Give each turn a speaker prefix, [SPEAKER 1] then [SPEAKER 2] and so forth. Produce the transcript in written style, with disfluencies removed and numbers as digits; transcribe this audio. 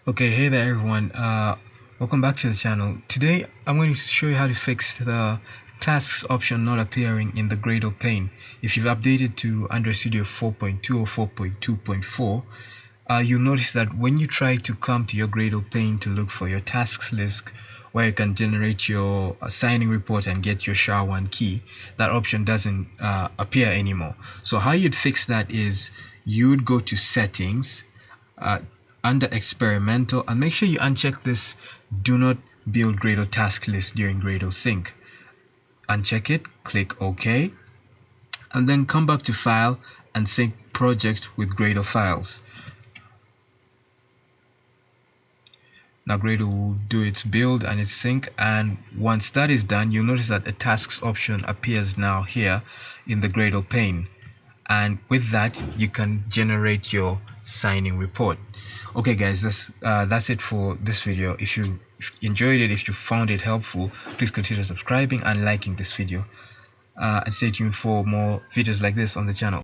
[SPEAKER 1] Okay, hey there everyone. Welcome back to the channel. Today I'm going to show you how to fix the tasks option not appearing in the Gradle pane. If you've updated to Android Studio 4.2 or 4.2.4, you'll notice that when you try to come to your Gradle pane to look for your tasks list where you can generate your signing report and get your SHA-1 key, that option doesn't appear anymore. So how you'd fix that is you'd go to settings, under experimental, and make sure you uncheck this do not build Gradle task list during Gradle sync. Uncheck it, click OK, and then come back to file and sync project with Gradle files. Now Gradle will do its build and its sync, and once that is done, you'll notice that a tasks option appears now here in the Gradle pane, and with that you can generate your signing report. Okay guys, that's it for this video. If you enjoyed it, if you found it helpful, please consider subscribing and liking this video, and stay tuned for more videos like this on the channel.